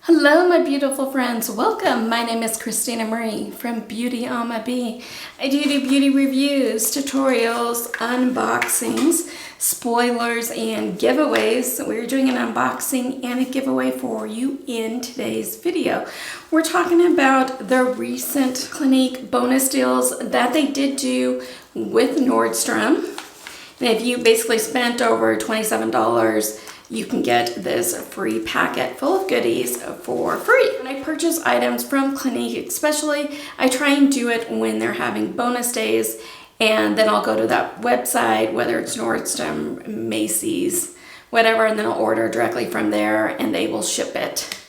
Hello my beautiful friends, welcome. My name is Christina Marie from Beauty on My Bee. I do beauty reviews, tutorials, unboxings, spoilers, and giveaways. We're doing an unboxing and a giveaway for you in today's video. We're talking about the recent Clinique bonus deals that they did do with Nordstrom. And if you basically spent over $27, you can get this free packet full of goodies for free. When I purchase items from Clinique especially, I try and do it when they're having bonus days, and then I'll go to that website, whether it's Nordstrom, Macy's, whatever, and then I'll order directly from there and they will ship it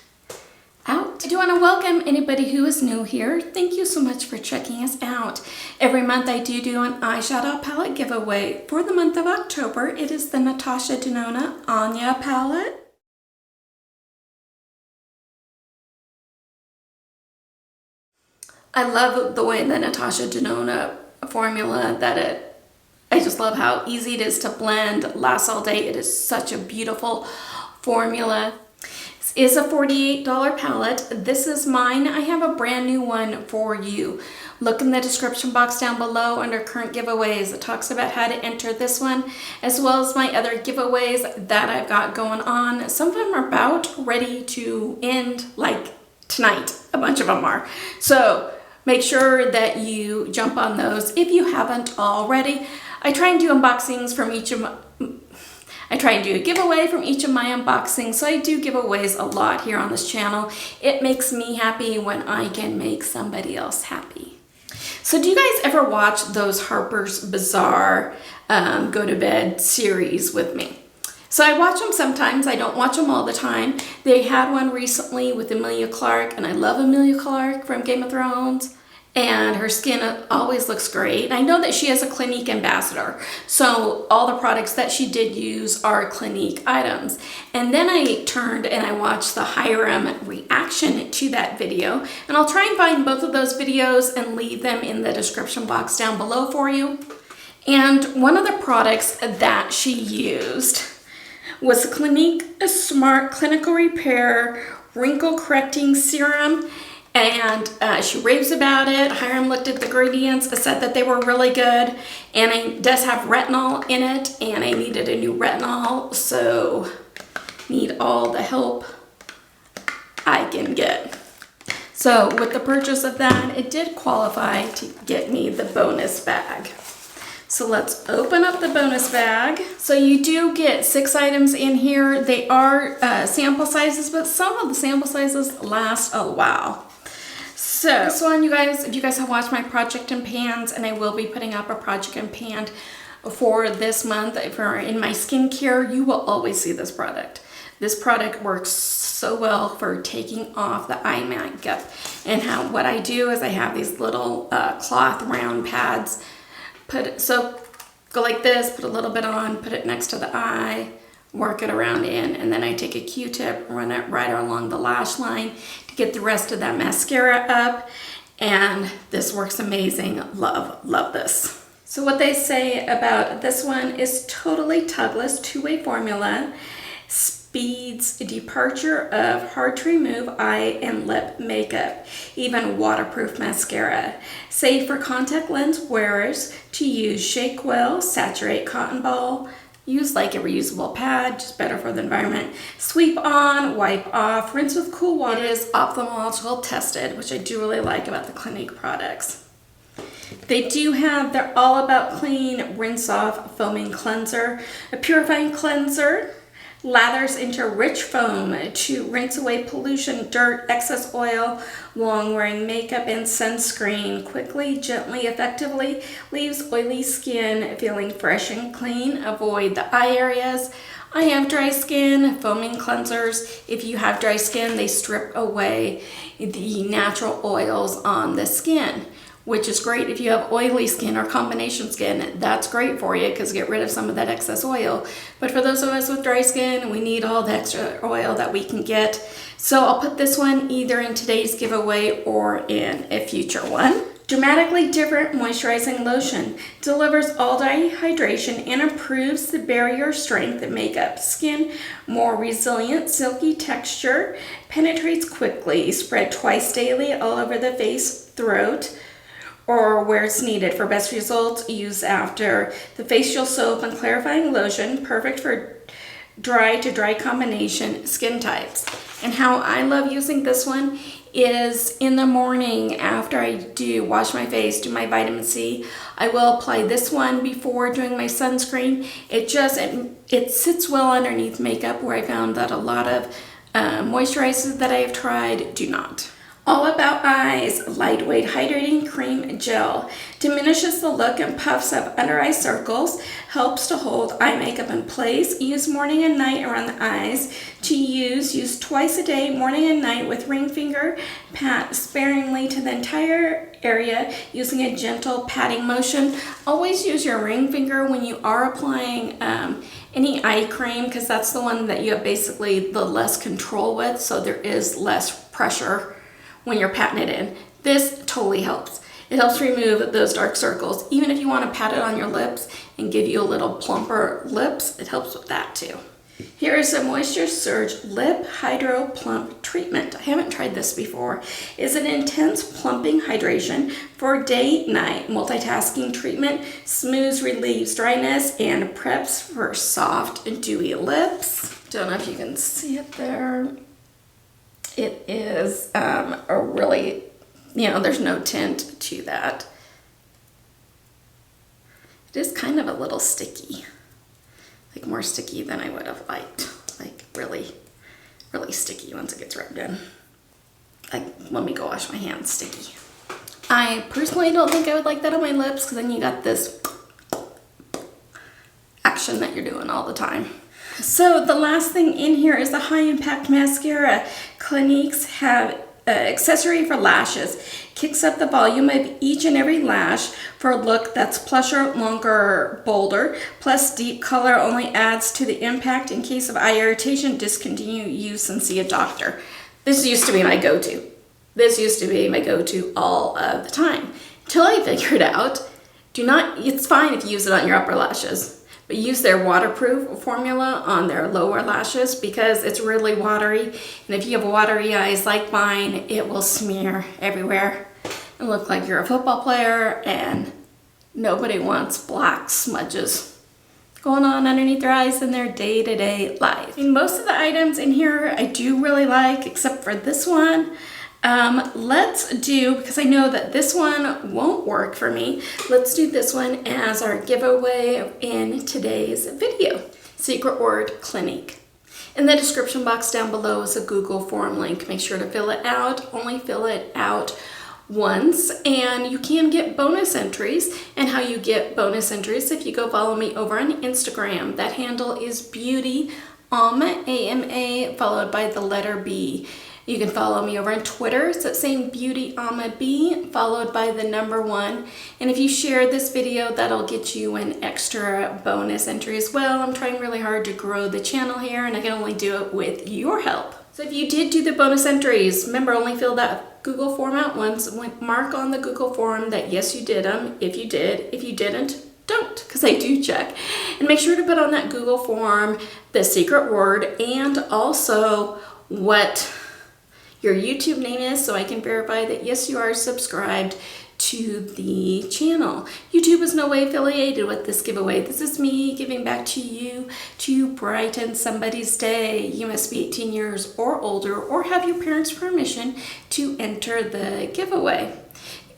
out. I do want to welcome anybody who is new here. Thank you so much for checking us out. Every month I do an eyeshadow palette giveaway. For the month of October, it is the Natasha Denona Anya palette. I love the way the Natasha Denona formula I just love how easy it is to blend, lasts all day. It is such a beautiful formula. Is a $48 palette. This is mine. I have a brand new one for you. Look in the description box down below under current giveaways. It talks about how to enter this one, as well as my other giveaways that I've got going on. Some of them are about ready to end, like tonight. A bunch of them are. So make sure that you jump on those if you haven't already. I try and do unboxings from each of my I try and do a giveaway from each of my unboxings, so I do giveaways a lot here on this channel. It makes me happy when I can make somebody else happy. So do you guys ever watch those Harper's Bazaar Go to Bed series with me? So I watch them sometimes. I don't watch them all the time. They had one recently with Emilia Clarke, and I love Emilia Clarke from Game of Thrones. And her skin always looks great. I know that she is a Clinique ambassador, so all the products that she did use are Clinique items. And then I turned and I watched the Hiram reaction to that video, and I'll try and find both of those videos and leave them in the description box down below for you. And one of the products that she used was the Clinique Smart Clinical Repair Wrinkle Correcting Serum. And she raves about it. Hiram looked at the ingredients, said that they were really good, and it does have retinol in it, and I needed a new retinol, so need all the help I can get. So with the purchase of that, it did qualify to get me the bonus bag. So let's open up the bonus bag. So you do get 6 items in here. They are sample sizes, but some of the sample sizes last a while. So this one, you guys, if you guys have watched my project in pans, and I will be putting up a project in pan for this month for in my skincare, you will always see this product. This product works so well for taking off the eye makeup. And what I do is I have these little cloth round pads. Go like this, put a little bit on, put it next to the eye, work it around in, and then I take a Q-tip, run it right along the lash line to get the rest of that mascara up, and this works amazing. Love this. So what they say about this one is totally tugless, two-way formula, speeds departure of hard to remove eye and lip makeup, even waterproof mascara, safe for contact lens wearers to use, shake well, saturate cotton ball, use like a reusable pad, just better for the environment. Sweep on, wipe off, rinse with cool water. It is ophthalmological tested, which I do really like about the Clinique products. They're all about clean, rinse off foaming cleanser, a purifying cleanser, lathers into rich foam to rinse away pollution, dirt, excess oil, long-wearing makeup, and sunscreen. Quickly, gently, effectively leaves oily skin feeling fresh and clean. Avoid the eye areas. I have dry skin. Foaming cleansers, if you have dry skin, they strip away the natural oils on the skin, which is great if you have oily skin or combination skin. That's great for you because get rid of some of that excess oil. But for those of us with dry skin, we need all the extra oil that we can get. So I'll put this one either in today's giveaway or in a future one. Dramatically Different Moisturizing Lotion delivers all-day hydration and improves the barrier strength of makeup. Skin more resilient, silky texture, penetrates quickly, spread twice daily all over the face, throat, or where it's needed. For best results, use after the facial soap and clarifying lotion, perfect for dry to dry combination skin types. And how I love using this one is in the morning after I do wash my face, do my vitamin C, I will apply this one before doing my sunscreen. It sits well underneath makeup, where I found that a lot of moisturizers that I have tried do not. All About Eyes Lightweight Hydrating Cream Gel diminishes the look and puffs up under eye circles, helps to hold eye makeup in place. Use morning and night around the eyes. To use twice a day, morning and night, with ring finger. Pat sparingly to the entire area using a gentle patting motion. Always use your ring finger when you are applying any eye cream, because that's the one that you have basically the less control with, so there is less pressure when you're patting it in. This totally helps. It helps remove those dark circles. Even if you want to pat it on your lips and give you a little plumper lips, it helps with that too. Here is a Moisture Surge Lip Hydro Plump Treatment. I haven't tried this before. It's an intense plumping hydration for day-night multitasking treatment. Smooths, relieves dryness, and preps for soft and dewy lips. Don't know if you can see it there. It is a really, there's no tint to that. It is kind of a little sticky, like more sticky than I would have liked. Like really, really sticky once it gets rubbed in. Like when we go wash my hands, sticky. I personally don't think I would like that on my lips, because then you got this action that you're doing all the time. So the last thing in here is the High Impact Mascara. Clinique's have accessory for lashes. Kicks up the volume of each and every lash for a look that's plusher, longer, bolder. Plus deep color only adds to the impact. In case of eye irritation, discontinue use and see a doctor. This used to be my go-to. This used to be my go-to all of the time. Until I figured out, it's fine if you use it on your upper lashes, but use their waterproof formula on their lower lashes, because it's really watery. And if you have watery eyes like mine, it will smear everywhere and look like you're a football player, and nobody wants black smudges going on underneath their eyes in their day-to-day life. Most of the items in here I do really like, except for this one. Let's do, because I know that this one won't work for me, let's do this one as our giveaway in today's video. Secret word, Clinique. In the description box down below is a Google form link. Make sure to fill it out. Only fill it out once, and you can get bonus entries. And how you get bonus entries, if you go follow me over on Instagram. That handle is beauty AMA, followed by the letter B. You can follow me over on Twitter. It's that same beauty B, followed by the number 1. And if you share this video, that'll get you an extra bonus entry as well. I'm trying really hard to grow the channel here, and I can only do it with your help. So if you did do the bonus entries, remember, only fill that Google form out once. Mark on the Google form that yes, you did them. If you did, if you didn't, don't, because I do check. And make sure to put on that Google form the secret word and also what your YouTube name is, so I can verify that yes, you are subscribed to the channel. YouTube is no way affiliated with this giveaway. This is me giving back to you to brighten somebody's day. You must be 18 years or older or have your parents' permission to enter the giveaway.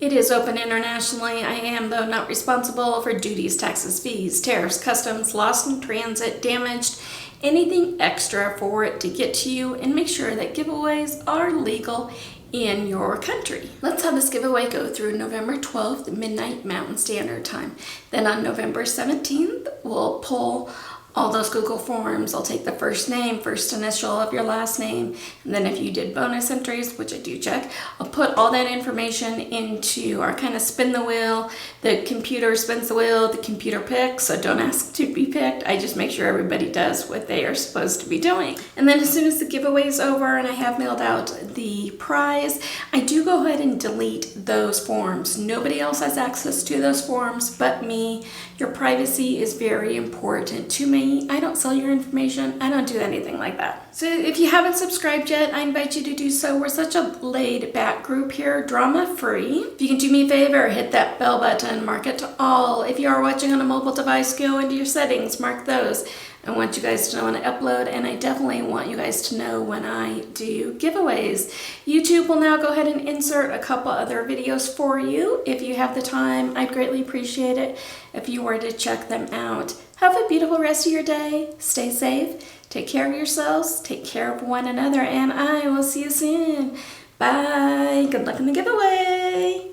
It is open internationally. I am, though, not responsible for duties, taxes, fees, tariffs, customs, lost in transit, damaged, anything extra for it to get to you, and make sure that giveaways are legal in your country. Let's have this giveaway go through November 12th, midnight Mountain Standard Time. Then on November 17th, we'll pull all those Google Forms. I'll take the first name, first initial of your last name, and then if you did bonus entries, which I do check, I'll put all that information into our kind of spin the wheel. The computer spins the wheel, the computer picks, so don't ask to be picked. I just make sure everybody does what they are supposed to be doing. And then as soon as the giveaway is over and I have mailed out the prize, I do go ahead and delete those forms. Nobody else has access to those forms but me. Your privacy is very important to me. I don't sell your information. I don't do anything like that. So if you haven't subscribed yet, I invite you to do so. We're such a laid back group here, drama free. If you can do me a favor, hit that bell button, mark it to all. If you are watching on a mobile device, go into your settings, mark those. I want you guys to know when I upload, and I definitely want you guys to know when I do giveaways. YouTube will now go ahead and insert a couple other videos for you. If you have the time, I'd greatly appreciate it if you were to check them out. Have a beautiful rest of your day. Stay safe. Take care of yourselves. Take care of one another, and I will see you soon. Bye. Good luck in the giveaway.